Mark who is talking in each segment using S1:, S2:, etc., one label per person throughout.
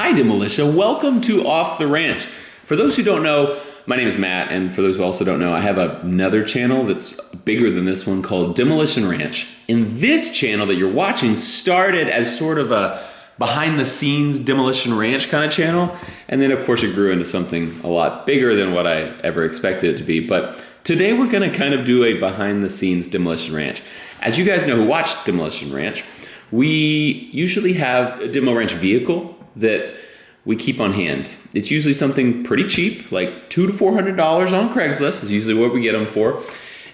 S1: Hi, Demolitia. Welcome to Off the Ranch. For those who don't know, my name is Matt, and for those who also don't know, I have another channel that's bigger than this one called Demolition Ranch. And this channel that you're watching started as sort of a behind-the-scenes Demolition Ranch kind of channel, and then of course it grew into something a lot bigger than what I ever expected it to be. But today we're going to kind of do a behind-the-scenes Demolition Ranch. As you guys know who watch Demolition Ranch, we usually have a Demo Ranch vehicle that we keep on hand. It's usually something pretty cheap, like $200 to $400 on Craigslist is usually what we get them for.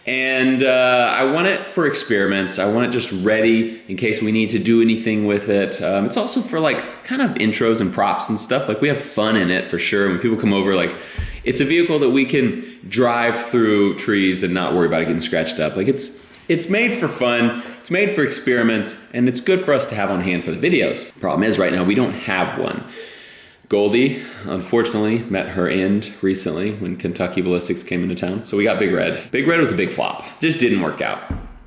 S1: And I want it for experiments. I want it just ready in case we need to do anything with it. It's also for like kind of intros and props and stuff. Like we have fun in it for sure. When people come over, like it's a vehicle that we can drive through trees and not worry about it getting scratched up. Like it's made for fun, it's made for experiments, and it's good for us to have on hand for the videos. Problem is right now we don't have one. Goldie, unfortunately, met her end recently when Kentucky Ballistics came into town. So we got Big Red. Big Red was a big flop. It just didn't work out.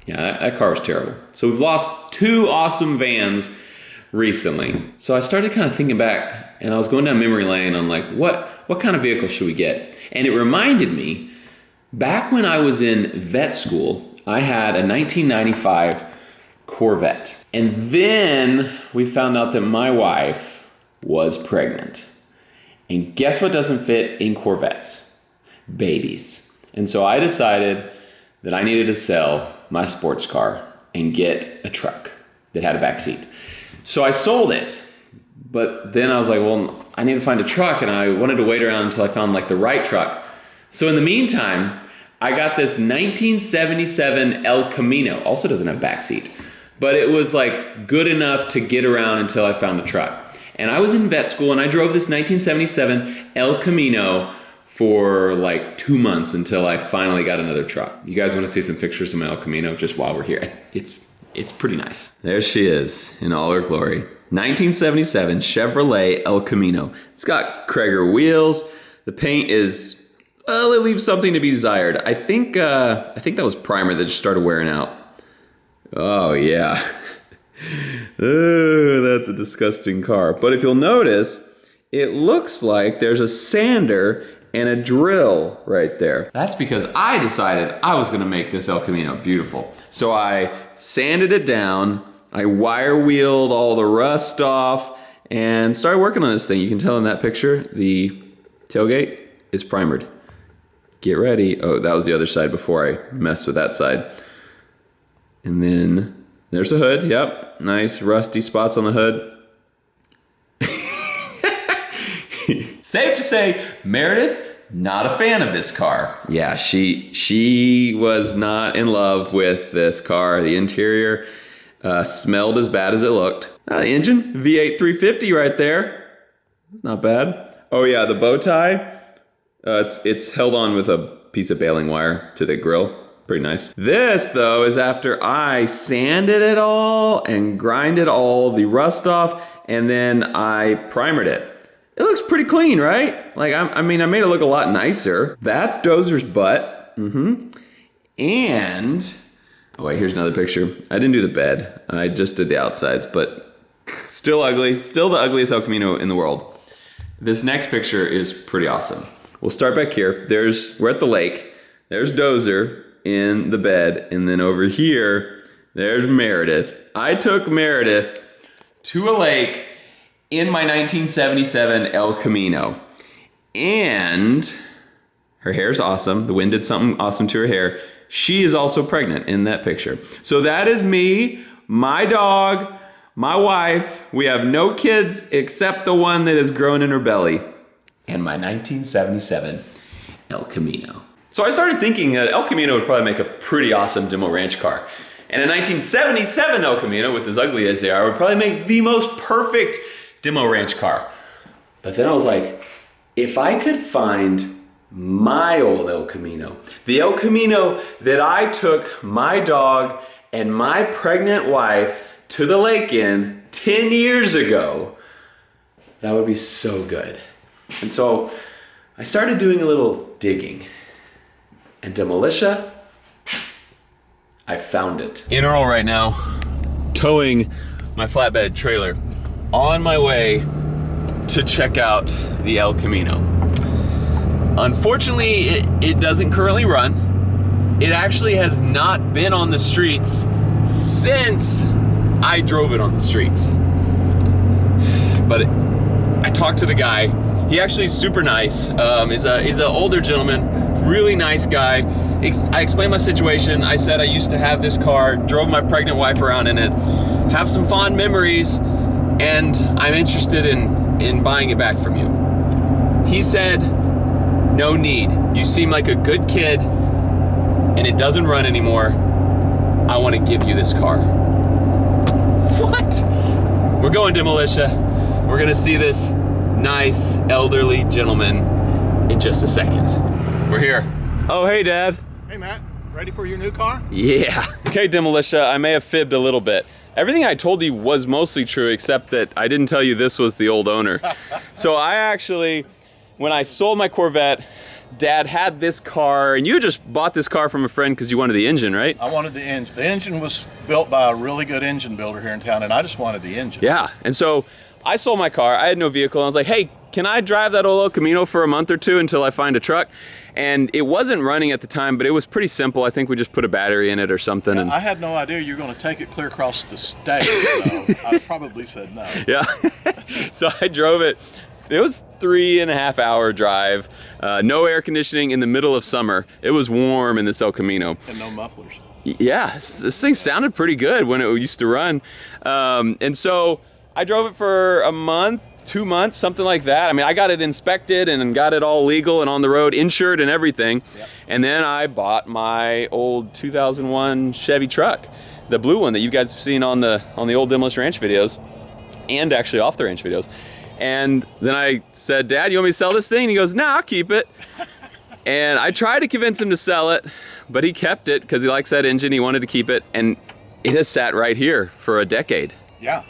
S1: Yeah, that car was terrible. So we've lost two awesome vans recently. So I started kind of thinking back, and I was going down memory lane on like, what kind of vehicle should we get? And it reminded me, back when I was in vet school, I had a 1995 Corvette. And then we found out that my wife was pregnant. And guess what doesn't fit in Corvettes? Babies. And so I decided that I needed to sell my sports car and get a truck that had a back seat. So I sold it. But then I was like, well, I need to find a truck, and I wanted to wait around until I found like the right truck. So in the meantime, I got this 1977 El Camino. Also doesn't have back seat, but it was like good enough to get around until I found the truck. And I was in vet school, and I drove this 1977 El Camino for like 2 months until I finally got another truck. You guys want to see some pictures of my El Camino just while we're here? It's pretty nice. There she is in all her glory. 1977 Chevrolet El Camino. It's got Krager wheels. The paint is, well, it leaves something to be desired. I think that was primer that just started wearing out. Oh yeah. Oh, that's a disgusting car. But if you'll notice, it looks like there's a sander and a drill right there. That's because I decided I was gonna make this El Camino beautiful. So I sanded it down, I wire wheeled all the rust off, and started working on this thing. You can tell in that picture, the tailgate is primered. Get ready. Oh, that was the other side before I messed with that side. And then there's the hood. Yep. Nice rusty spots on the hood. Safe to say, Meredith, not a fan of this car. Yeah, she was not in love with this car. The interior smelled as bad as it looked. The engine, V8 350 right there. Not bad. Oh yeah, the bow tie. It's held on with a piece of baling wire to the grill. Pretty nice. This, though, is after I sanded it all and grinded all the rust off, and then I primered it. It looks pretty clean, right? Like, I mean, I made it look a lot nicer. That's Dozer's butt. And, oh wait, here's another picture. I didn't do the bed. I just did the outsides, but still ugly. Still the ugliest El Camino in the world. This next picture is pretty awesome. We'll start back here. We're at the lake. There's Dozer in the bed, and then over here, there's Meredith. I took Meredith to a lake in my 1977 El Camino, and her hair's awesome. The wind did something awesome to her hair. She is also pregnant in that picture. So that is me, my dog, my wife. We have no kids except the one that is grown in her belly, and my 1977 El Camino. So I started thinking that El Camino would probably make a pretty awesome Demo Ranch car. And a 1977 El Camino, with as ugly as they are, would probably make the most perfect Demo Ranch car. But then I was like, if I could find my old El Camino, the El Camino that I took my dog and my pregnant wife to the lake in 10 years ago, that would be so good. And so I started doing a little digging. And Demolitia, I found it. In Earl right now, towing my flatbed trailer on my way to check out the El Camino. Unfortunately, it doesn't currently run. It actually has not been on the streets since I drove it on the streets. But I talked to the guy. He actually is super nice. He's an older gentleman, really nice guy. I explained my situation. I said I used to have this car, drove my pregnant wife around in it, have some fond memories, and I'm interested in buying it back from you. He said, no need. You seem like a good kid, and it doesn't run anymore. I want to give you this car. What? We're going to Militia. We're gonna see this nice elderly gentleman in just a second. We're here. Oh, hey, Dad.
S2: Hey, Matt. Ready for your new car?
S1: Yeah. Okay, Demolitia, I may have fibbed a little bit. Everything I told you was mostly true, except that I didn't tell you this was the old owner. So I actually, when I sold my Corvette, Dad had this car, and you just bought this car from a friend because you wanted the engine, right?
S2: I wanted the engine. The engine was built by a really good engine builder here in town, and I just wanted the engine.
S1: Yeah, and so I sold my car. I had no vehicle. I was like, hey, can I drive that old El Camino for a month or two until I find a truck? And it wasn't running at the time, but it was pretty simple. I think we just put a battery in it or something.
S2: Yeah,
S1: and
S2: I had no idea you were going to take it clear across the state, so I probably said no.
S1: Yeah. So I drove it. It was 3.5 hour drive. No air conditioning in the middle of summer. It was warm in this El Camino.
S2: And no mufflers.
S1: Yeah, this thing sounded pretty good when it used to run. And so I drove it for a month, 2 months, something like that. I mean, I got it inspected and got it all legal and on the road, insured and everything. Yep. And then I bought my old 2001 Chevy truck, the blue one that you guys have seen on the old Demolition Ranch videos, and actually off the ranch videos. And then I said, Dad, you want me to sell this thing? And he goes, nah, I'll keep it. And I tried to convince him to sell it, but he kept it because he likes that engine. He wanted to keep it, and it has sat right here for a decade.
S2: Yeah.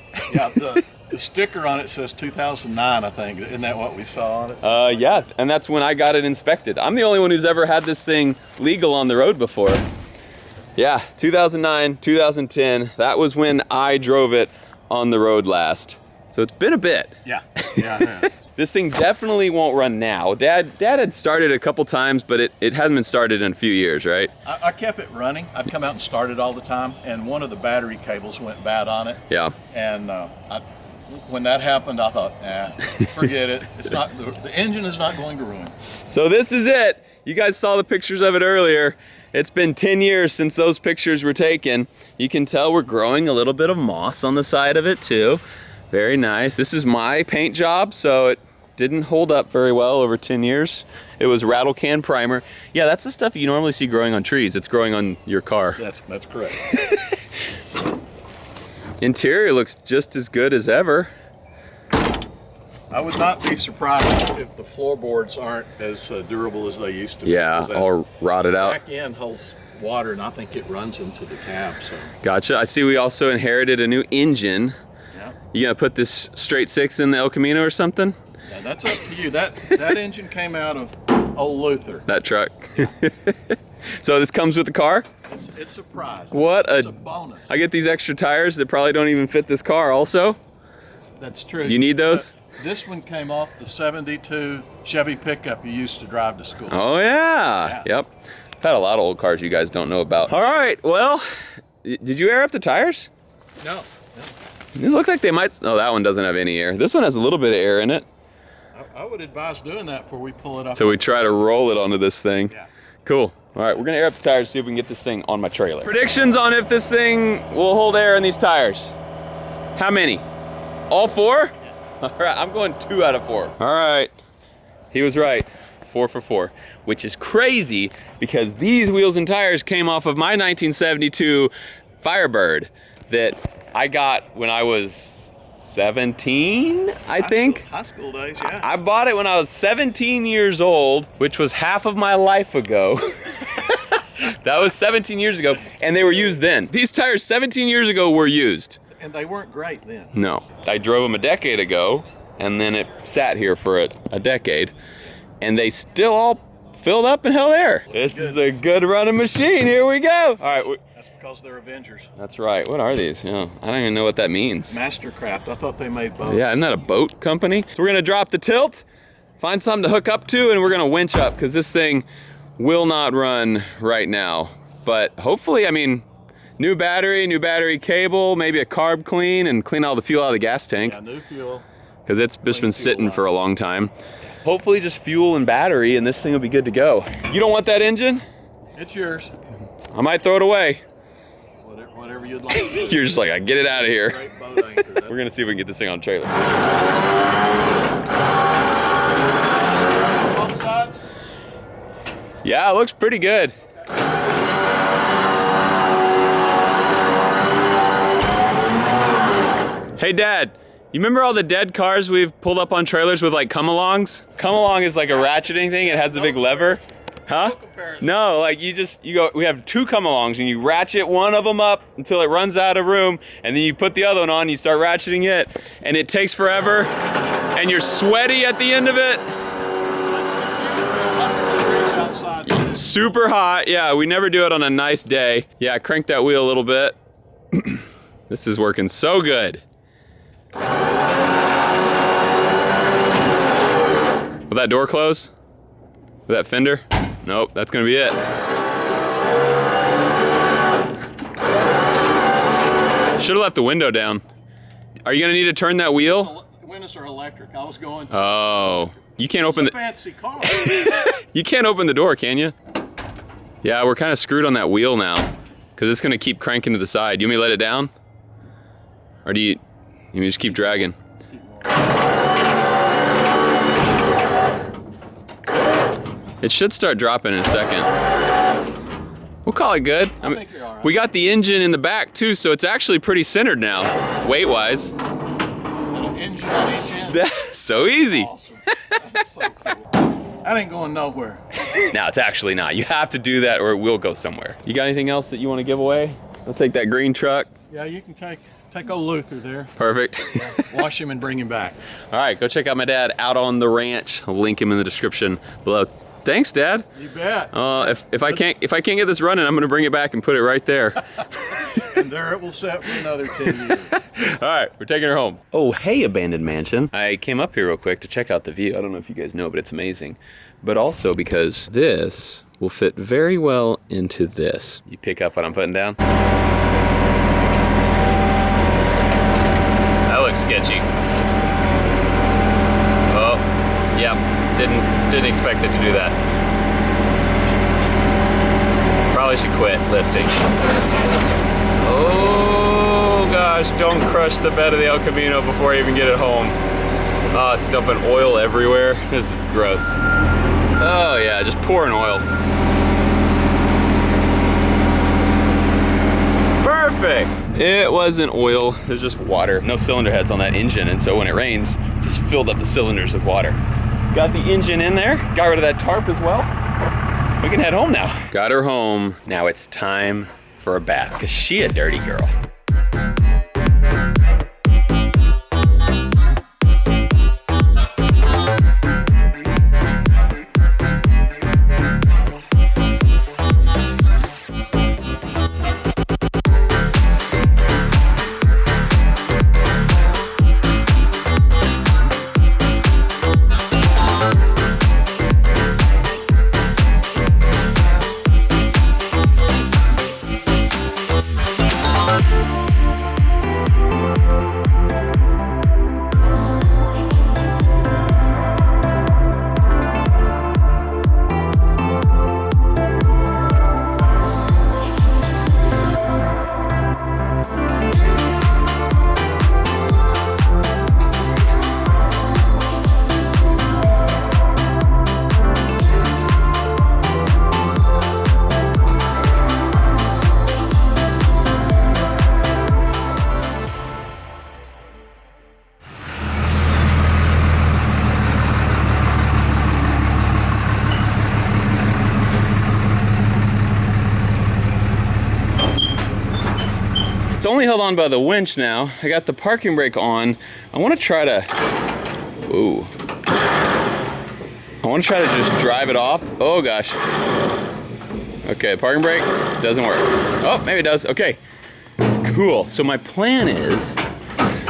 S2: The sticker on it says 2009, I think. Isn't that what we saw on it?
S1: Yeah, and that's when I got it inspected. I'm the only one who's ever had this thing legal on the road before. Yeah, 2009, 2010, that was when I drove it on the road last. So it's been a bit.
S2: Yeah, it has.
S1: This thing definitely won't run now. Dad had started a couple times, but it hasn't been started in a few years, right?
S2: I kept it running. I'd come out and start it all the time, and one of the battery cables went bad on it.
S1: Yeah.
S2: And when that happened, I thought, forget it. It's not the engine is not going to ruin.
S1: So this is it. You guys saw the pictures of it earlier. It's been 10 years since those pictures were taken. You can tell we're growing a little bit of moss on the side of it too. Very nice. This is my paint job, so it didn't hold up very well over 10 years. It was rattle can primer. Yeah, that's the stuff you normally see growing on trees. It's growing on your car.
S2: That's correct.
S1: Interior looks just as good as ever.
S2: I would not be surprised if the floorboards aren't as durable as they used to be.
S1: Yeah, all rotted out.
S2: Back end holds water, and I think it runs into the cab. So.
S1: Gotcha. I see we also inherited a new engine.
S2: Yeah.
S1: You gonna put this straight six in the El Camino or something?
S2: Yeah, that's up to you. That engine came out of old Luther.
S1: That truck. Yeah. So this comes with the car?
S2: It's a prize.
S1: It's
S2: a bonus.
S1: I get these extra tires that probably don't even fit this car also?
S2: That's true.
S1: You need those?
S2: This one came off the 72 Chevy pickup you used to drive to school.
S1: Oh yeah. Yep. I've had a lot of old cars you guys don't know about. All right, well, did you air up the tires?
S2: No.
S1: It looks like they might, oh, that one doesn't have any air. This one has a little bit of air in it.
S2: I would advise doing that before we pull it up.
S1: So we try to roll it onto this thing.
S2: Yeah.
S1: Cool. All right, we're gonna air up the tires, see if we can get this thing on my trailer. Predictions on if this thing will hold air in these tires. How many? All four? Yeah. All right, I'm going 2 out of 4. All right, he was right, 4 for 4, which is crazy because these wheels and tires came off of my 1972 Firebird that I got when I was 17, I think.
S2: High school days, yeah.
S1: I bought it when I was 17 years old, which was half of my life ago. That was 17 years ago, and they were used then. These tires 17 years ago were used.
S2: And they weren't great then.
S1: No. I drove them a decade ago, and then it sat here for a decade, and they still all filled up and held air. This is a good running machine. Here we go. All right.
S2: That's because they're Avengers.
S1: That's right. What are these? Yeah, I don't even know what that means.
S2: Mastercraft. I thought they made boats.
S1: Yeah, isn't that a boat company? So we're gonna drop the tilt, find something to hook up to, and we're gonna winch up because this thing will not run right now. But hopefully, I mean, new battery cable, maybe a carb clean, and clean all the fuel out of the gas tank.
S2: Yeah, new fuel.
S1: Because it's just been sitting for a long time. Hopefully just fuel and battery and this thing will be good to go. You don't want that engine?
S2: It's yours.
S1: I might throw it away.
S2: Whatever you'd like to do.
S1: You're just like, I get it out of here.
S2: Great boat anchor.
S1: We're gonna see if we can get this thing on a trailer.
S2: Both sides?
S1: Yeah, it looks pretty good. Hey Dad, you remember all the dead cars we've pulled up on trailers with like come-alongs? Come-along is like a ratcheting thing. It has a big lever. Huh? No, like you go, we have two come-alongs and you ratchet one of them up until it runs out of room, and then you put the other one on and you start ratcheting it, and it takes forever and you're sweaty at the end of it. It's super hot. Yeah, we never do it on a nice day. Yeah, crank that wheel a little bit. This is working so good. Will that door close? Will that fender? Nope, that's gonna be it. Should've left the window down. Are you gonna need to turn that wheel?
S2: Windows are electric. I was going to.
S1: Oh, you can't open the
S2: fancy car.
S1: You can't open the door, can you? Yeah, we're kind of screwed on that wheel now because it's gonna keep cranking to the side. You want me to let it down? Or do you just keep dragging? It should start dropping in a second. We'll call it good.
S2: I think you're all right.
S1: We got the engine in the back too, so it's actually pretty centered now, weight-wise.
S2: An engine on each end.
S1: That's so easy.
S2: Awesome. That's so cool. That ain't going nowhere.
S1: No, it's actually not. You have to do that or it will go somewhere. You got anything else that you want to give away? I'll take that green truck.
S2: Yeah, you can take old Luther there.
S1: Perfect.
S2: Wash him and bring him back.
S1: All right, go check out my dad out on the ranch. I'll link him in the description below. Thanks, Dad.
S2: You bet.
S1: If I can't get this running, I'm gonna bring it back and put it right there.
S2: And there it will sit for another 10 years.
S1: All right, we're taking her home. Oh, hey, abandoned mansion. I came up here real quick to check out the view. I don't know if you guys know, but it's amazing. But also because this will fit very well into this. You pick up what I'm putting down? That looks sketchy. Oh, yeah. Didn't expect it to do that. Probably should quit lifting. Oh gosh, don't crush the bed of the El Camino before I even get it home. Oh, it's dumping oil everywhere. This is gross. Oh yeah, just pouring oil. Perfect. It wasn't oil, it was just water. No cylinder heads on that engine, and so when it rains, just filled up the cylinders with water. Got the engine in there, got rid of that tarp as well. We can head home now. Got her home. Now it's time for a bath, because she a dirty girl. It's only held on by the winch now. I got the parking brake on. I want to try to, ooh. I want to try to just drive it off. Oh gosh. Okay, parking brake doesn't work. Oh, maybe it does. Okay, cool. So my plan is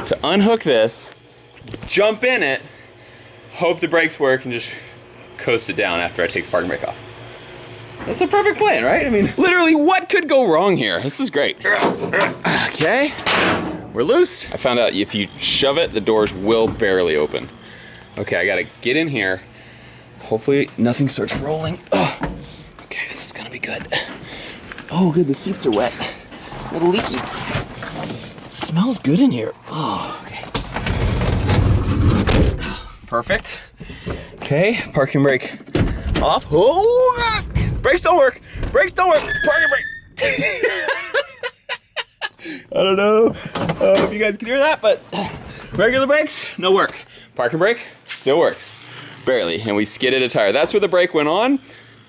S1: to unhook this, jump in it, hope the brakes work, and just coast it down after I take the parking brake off. That's a perfect plan, right? I mean, literally, what could go wrong here? This is great. Okay, we're loose. I found out if you shove it, the doors will barely open. Okay, I gotta get in here. Hopefully nothing starts rolling. Oh. Okay, this is gonna be good. Oh, good, the seats are wet. A little leaky. Smells good in here. Oh, okay. Perfect. Okay, parking brake off. Oh, brakes don't work. Brakes don't work. Parking brake. I don't know if you guys can hear that, but regular brakes, no work. Parking brake still works. Barely, and we skidded a tire. That's where the brake went on.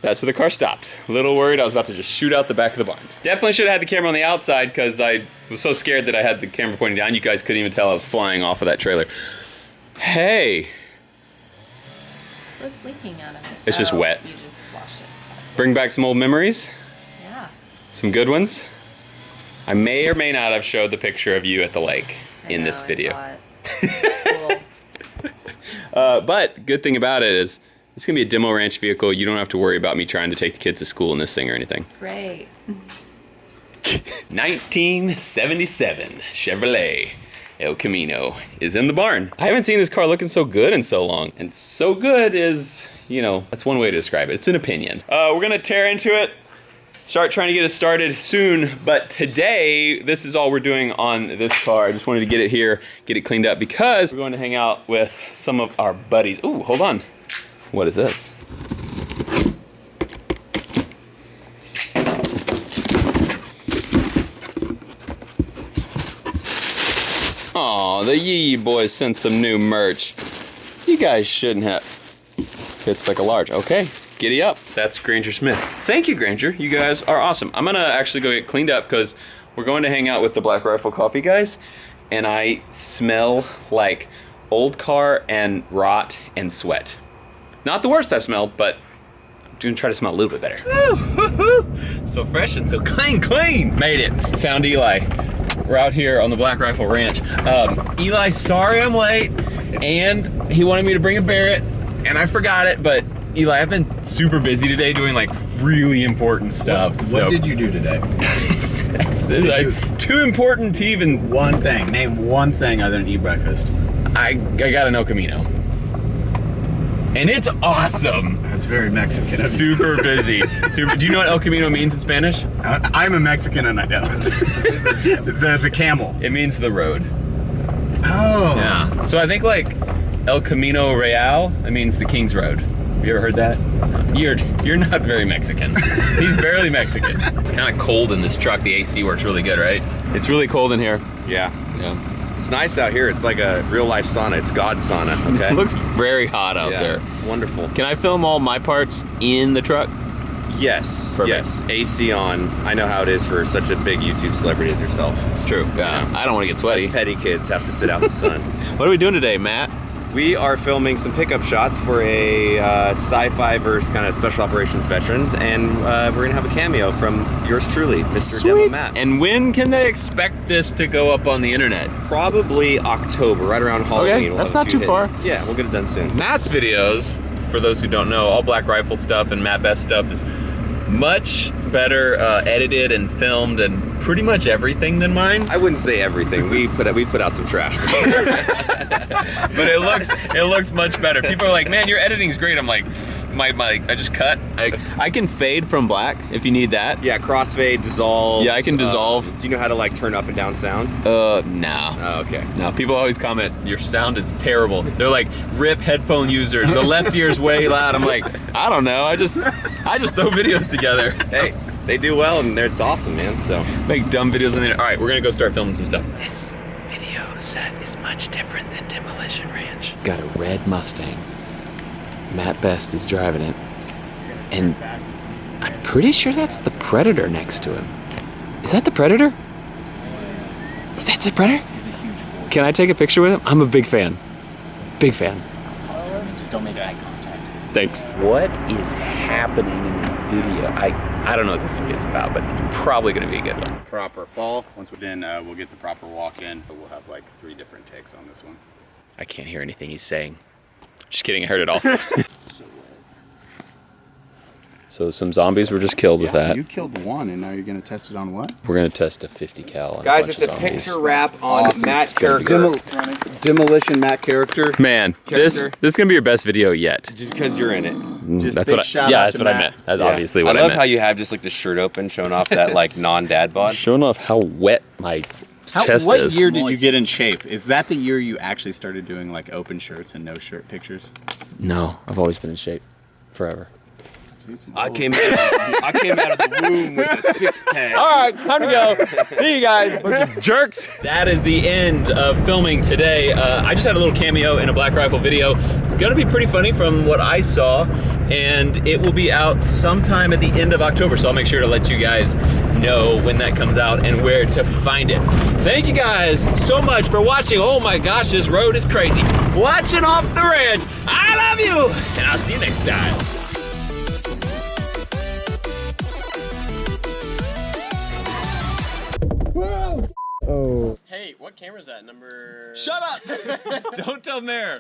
S1: That's where the car stopped. A little worried I was about to just shoot out the back of the barn. Definitely should have had the camera on the outside because I was so scared that I had the camera pointing down. You guys couldn't even tell I was flying off of that trailer. Hey.
S3: What's leaking out of it?
S1: It's just wet.
S3: You just washed it.
S1: Bring back some old memories.
S3: Yeah.
S1: Some good ones. I may or may not have showed the picture of you at the lake in this video.
S3: I saw it. Cool.
S1: But good thing about it is it's gonna be a demo ranch vehicle. You don't have to worry about me trying to take the kids to school in this thing or anything.
S3: Great.
S1: 1977 Chevrolet El Camino is in the barn. I haven't seen this car looking so good in so long. And so good is, you know, that's one way to describe it. It's an opinion. We're gonna tear into it, start trying to get it started soon. But today, this is all we're doing on this car. I just wanted to get it here, get it cleaned up because we're going to hang out with some of our buddies. Ooh, hold on. What is this? Aw, the Yee boys sent some new merch. You guys shouldn't have. Fits like a large. Okay, giddy up. That's Granger Smith. Thank you, Granger. You guys are awesome. I'm gonna actually go get cleaned up because we're going to hang out with the Black Rifle Coffee guys, and I smell like old car and rot and sweat. Not the worst I've smelled, but I'm gonna try to smell a little bit better. So fresh and so clean. Made it. Found Eli. We're out here on the Black Rifle Ranch. Eli, sorry I'm late, and he wanted me to bring a Barrett, and I forgot it, but Eli, I've been super busy today doing like really important stuff.
S2: What did you do today?
S1: Too important to even...
S2: One thing. Name one thing other than eat breakfast.
S1: I got an El Camino. And it's awesome.
S2: That's very Mexican of you.
S1: Super busy. Do you know what El Camino means in Spanish?
S2: I'm a Mexican and I don't. the camel.
S1: It means the road.
S2: Oh.
S1: Yeah. So I think like El Camino Real, it means the King's Road. Have you ever heard that? You're not very Mexican. He's barely Mexican. It's kind of cold in this truck. The AC works really good, right? It's really cold in here.
S4: Yeah. It's nice out here. It's like a real life sauna. It's God sauna, okay?
S1: It looks very hot out there.
S4: It's wonderful.
S1: Can I film all my parts in the truck?
S4: Yes.
S1: Perfect.
S4: Yes. AC on. I know how it is for such a big YouTube celebrity as yourself.
S1: It's true. Yeah. I don't want to get sweaty.
S4: Us petty kids have to sit out in the sun.
S1: What are we doing today, Matt?
S4: We are filming some pickup shots for a sci-fi verse kind of special operations veterans, and we're gonna have a cameo from yours truly, Mr. Demo Matt.
S1: And when can they expect this to go up on the internet?
S4: Probably October, right around Halloween.
S1: Okay,
S4: We'll
S1: that's
S4: have a
S1: not
S4: few
S1: too far.
S4: Yeah, we'll get it done soon.
S1: Matt's videos, for those who don't know, all Black Rifle stuff and Matt Best stuff is much better edited and filmed and pretty much everything than mine.
S4: I wouldn't say everything. We put out some trash.
S1: But it looks much better. People are like, man, your editing's great. I'm like, I just cut. I can fade from black if you need that.
S4: Yeah, crossfade, dissolve.
S1: Yeah, I can dissolve.
S4: Do you know how to like turn up and down sound?
S1: No.
S4: Oh, okay.
S1: No, people always comment, your sound is terrible. They're like, rip headphone users. The left ear's way loud. I'm like, I don't know. I just throw videos together.
S4: Hey, they do well and it's awesome, man. So
S1: make dumb videos on the internet. All right, we're gonna go start filming some stuff. This video set is much different than Demolition Ranch. Got a red Mustang. Matt Best is driving it. And I'm pretty sure that's the Predator next to him. Is that the Predator? That's the Predator?
S5: He's a huge fool.
S1: Can I take a picture with him? I'm a big fan. Big fan.
S5: Just don't make eye contact.
S1: Thanks. What is happening in this video? I don't know what this video is about, but it's probably gonna be a good one.
S5: Proper fall. Once we're in, we'll get the proper walk in, but we'll have like 3 different takes on this one.
S1: I can't hear anything he's saying. Just kidding, I heard it all. So some zombies were just killed with that.
S5: You killed one, and now you're gonna test it on what?
S1: We're gonna test a 50 cal on
S4: Guys,
S1: bunch
S4: it's
S1: of
S4: a
S1: zombies.
S4: picture wrap on
S5: Awesome.
S4: Matt's
S1: It's gonna be
S4: character.
S5: Demolition Matt character.
S1: Man, this is gonna be your best video yet.
S4: Just because you're in it.
S1: That's
S5: big
S1: what
S5: shout
S1: yeah,
S5: out
S1: that's
S5: to
S1: what I
S5: Matt.
S1: meant. That's
S4: Yeah.
S1: obviously what I
S4: love
S1: meant.
S4: how you have just like the shirt open, showing off that like non-dad bod.
S1: Showing off how wet my chest
S5: What
S1: is.
S5: year did you get in shape? Is that the year you actually started doing like open shirts and no shirt pictures?
S1: No, I've always been in shape. Forever.
S4: I came out of the womb with a 6-pack.
S1: All right, time to go. See you guys, bunch of jerks. That is the end of filming today. I just had a little cameo in a Black Rifle video. It's gonna be pretty funny from what I saw, and it will be out sometime at the end of October, so I'll make sure to let you guys know when that comes out and where to find it. Thank you guys so much for watching. Oh my gosh, this road is crazy. Watching off the ranch. I love you, and I'll see you next time.
S6: Hey, what camera is that? Number...
S1: Shut up! Don't tell Mayor.